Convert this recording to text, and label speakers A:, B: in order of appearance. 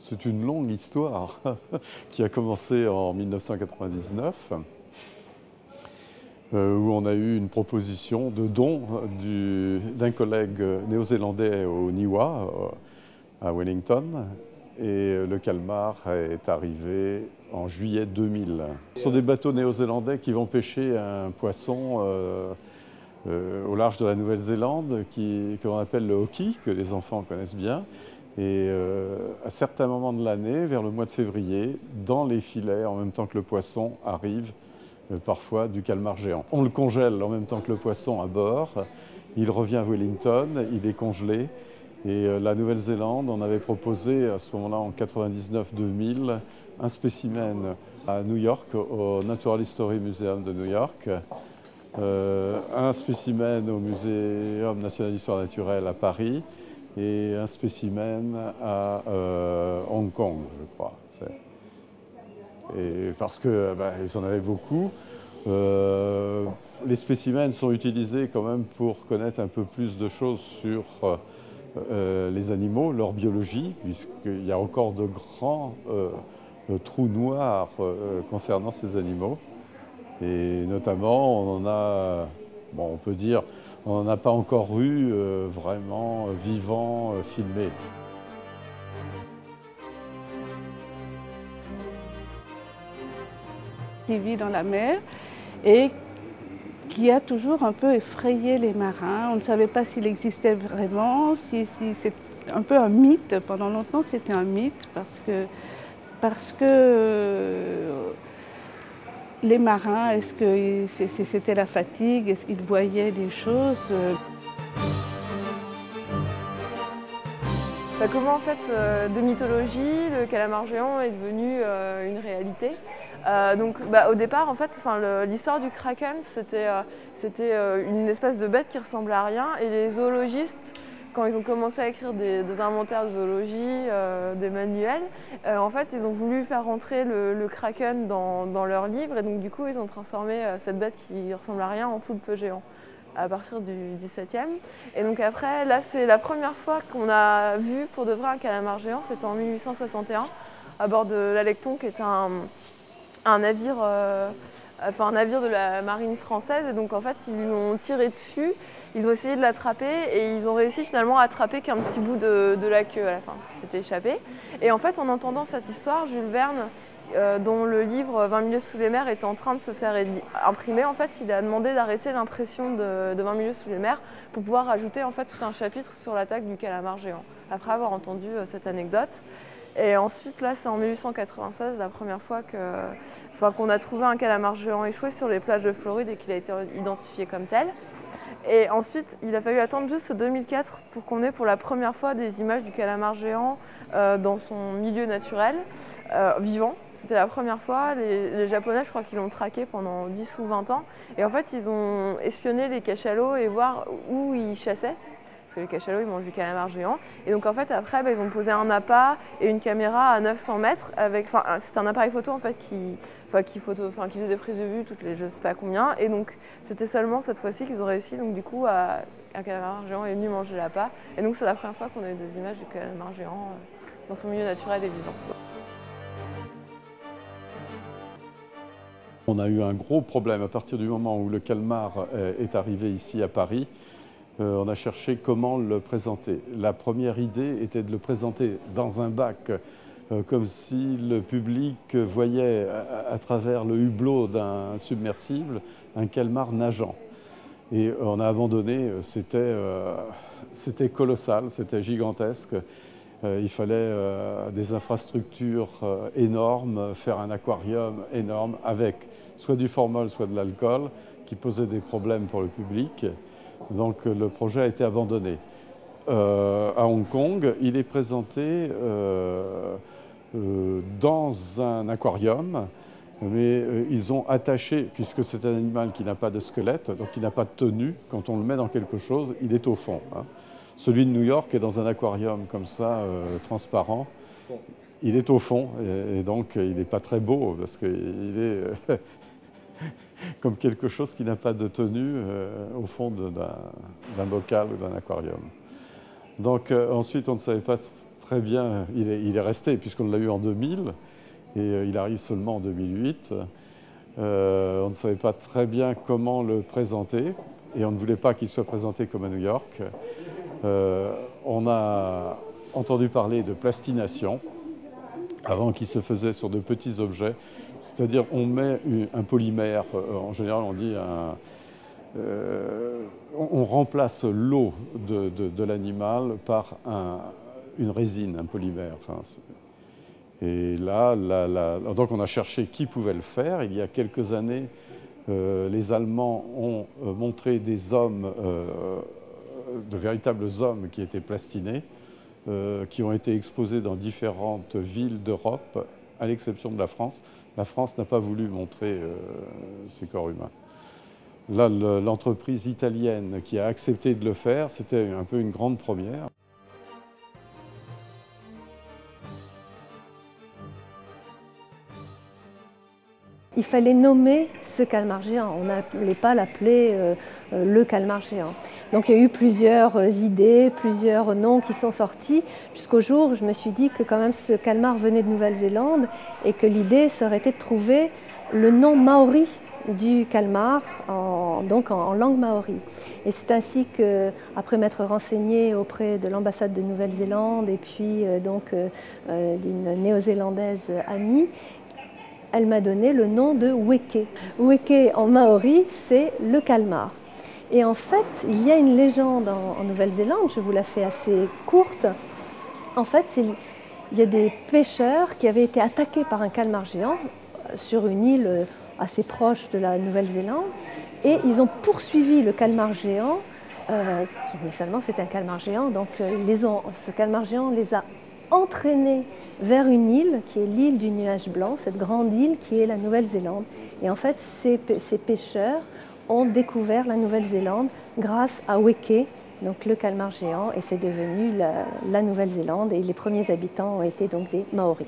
A: C'est une longue histoire qui a commencé en 1999, où on a eu une proposition de don d'un collègue néo-zélandais au Niwa, à Wellington, et le calmar est arrivé en juillet 2000. Ce sont des bateaux néo-zélandais qui vont pêcher un poisson au large de la Nouvelle-Zélande, qu'on appelle le hoki, que les enfants connaissent bien. Et à certains moments de l'année, vers le mois de février, dans les filets, en même temps que le poisson, arrive parfois du calmar géant. On le congèle en même temps que le poisson à bord, il revient à Wellington, il est congelé. Et la Nouvelle-Zélande, on avait proposé à ce moment-là, en 99-2000, un spécimen à New York, au Natural History Museum de New York, un spécimen au Muséum national d'histoire naturelle à Paris, et un spécimen à Hong Kong, je crois. Et parce qu'ils en avaient beaucoup. Les spécimens sont utilisés quand même pour connaître un peu plus de choses sur les animaux, leur biologie, puisqu'il y a encore de grands trous noirs concernant ces animaux. Et notamment, on en a, bon, on peut dire, on n'en a pas encore eu vraiment vivant, filmé.
B: Qui vit dans la mer et qui a toujours un peu effrayé les marins. On ne savait pas s'il existait vraiment, si c'est un peu un mythe. Pendant longtemps, c'était un mythe parce que les marins, est-ce que c'était la fatigue? Est-ce qu'ils voyaient des choses?
C: Comment en fait de mythologie, le calamar géant est devenu une réalité. Au départ en fait, l'histoire du kraken c'était une espèce de bête qui ressemblait à rien, et les zoologistes, quand ils ont commencé à écrire des inventaires de zoologie, des manuels, en fait ils ont voulu faire rentrer le kraken dans leurs livres, et donc du coup ils ont transformé cette bête qui ressemble à rien en poulpe géant à partir du XVIIe. Et donc après, là c'est la première fois qu'on a vu pour de vrai un calamar géant, c'était en 1861, à bord de l'Alecton, qui est un navire de la marine française. Et donc en fait ils lui ont tiré dessus, ils ont essayé de l'attraper, et ils ont réussi finalement à attraper qu'un petit bout de la queue à la fin, parce qu'il s'était échappé. Et en fait, en entendant cette histoire, Jules Verne, dont le livre 20 milieux sous les mers est en train de se faire imprimer, en fait, il a demandé d'arrêter l'impression de 20 milieux sous les mers pour pouvoir ajouter en fait tout un chapitre sur l'attaque du calamar géant, après avoir entendu cette anecdote. Et ensuite, là, c'est en 1896 la première fois qu'on a trouvé un calamar géant échoué sur les plages de Floride et qu'il a été identifié comme tel. Et ensuite, il a fallu attendre juste 2004 pour qu'on ait pour la première fois des images du calamar géant dans son milieu naturel, vivant. C'était la première fois. Les Japonais, je crois qu'ils l'ont traqué pendant 10 ou 20 ans. Et en fait, ils ont espionné les cachalots et voir où ils chassaient. Parce que les cachalots, ils mangent du calamar géant. Et donc en fait, après, ils ont posé un appât et une caméra à 900 mètres. C'était un appareil photo en fait qui faisait des prises de vue toutes les je sais pas combien. Et donc c'était seulement cette fois-ci qu'ils ont réussi. Donc du coup, un calamar géant est venu manger l'appât. Et donc c'est la première fois qu'on a eu des images du calamar géant dans son milieu naturel et vivant.
A: On a eu un gros problème à partir du moment où le calmar est arrivé ici à Paris. On a cherché comment le présenter. La première idée était de le présenter dans un bac, comme si le public voyait à travers le hublot d'un submersible un calmar nageant. Et on a abandonné, c'était colossal, c'était gigantesque. Il fallait des infrastructures énormes, faire un aquarium énorme avec soit du formol, soit de l'alcool, qui posait des problèmes pour le public. Donc le projet a été abandonné. À Hong Kong, il est présenté dans un aquarium, mais ils ont attaché, puisque c'est un animal qui n'a pas de squelette, donc il n'a pas de tenue, quand on le met dans quelque chose, il est au fond. Celui de New York est dans un aquarium comme ça, transparent. Il est au fond, et donc il n'est pas très beau, parce qu'il est comme quelque chose qui n'a pas de tenue au fond d'un bocal ou d'un aquarium. Donc ensuite, on ne savait pas très bien, il est resté puisqu'on l'a eu en 2000 et il arrive seulement en 2008. On ne savait pas très bien comment le présenter et on ne voulait pas qu'il soit présenté comme à New York. On a entendu parler de plastination avant, qui se faisait sur de petits objets, c'est-à-dire on met un polymère, en général on dit on remplace l'eau de l'animal par une résine, un polymère. Et là, donc on a cherché qui pouvait le faire. Il y a quelques années, les Allemands ont montré des hommes, de véritables hommes qui étaient plastinés, qui ont été exposés dans différentes villes d'Europe, à l'exception de la France. La France n'a pas voulu montrer ces corps humains. Là, l'entreprise italienne qui a accepté de le faire, c'était un peu une grande première.
D: Il fallait nommer ce calmar géant, on n'allait pas l'appeler le calmar géant. Donc il y a eu plusieurs idées, plusieurs noms qui sont sortis, jusqu'au jour où je me suis dit que quand même ce calmar venait de Nouvelle-Zélande et que l'idée serait été de trouver le nom maori du calmar, donc en langue maori. Et c'est ainsi que, après m'être renseignée auprès de l'ambassade de Nouvelle-Zélande et puis d'une néo-zélandaise amie, elle m'a donné le nom de weke. Weke en maori, c'est le calmar. Et en fait, il y a une légende en Nouvelle-Zélande, je vous la fais assez courte. En fait, il y a des pêcheurs qui avaient été attaqués par un calmar géant sur une île assez proche de la Nouvelle-Zélande. Et ils ont poursuivi le calmar géant, mais seulement c'était un calmar géant, donc ce calmar géant les a entraînés vers une île qui est l'île du nuage blanc, cette grande île qui est la Nouvelle-Zélande. Et en fait, ces pêcheurs ont découvert la Nouvelle-Zélande grâce à weke, donc le calmar géant, et c'est devenu la Nouvelle-Zélande et les premiers habitants ont été donc des Maoris.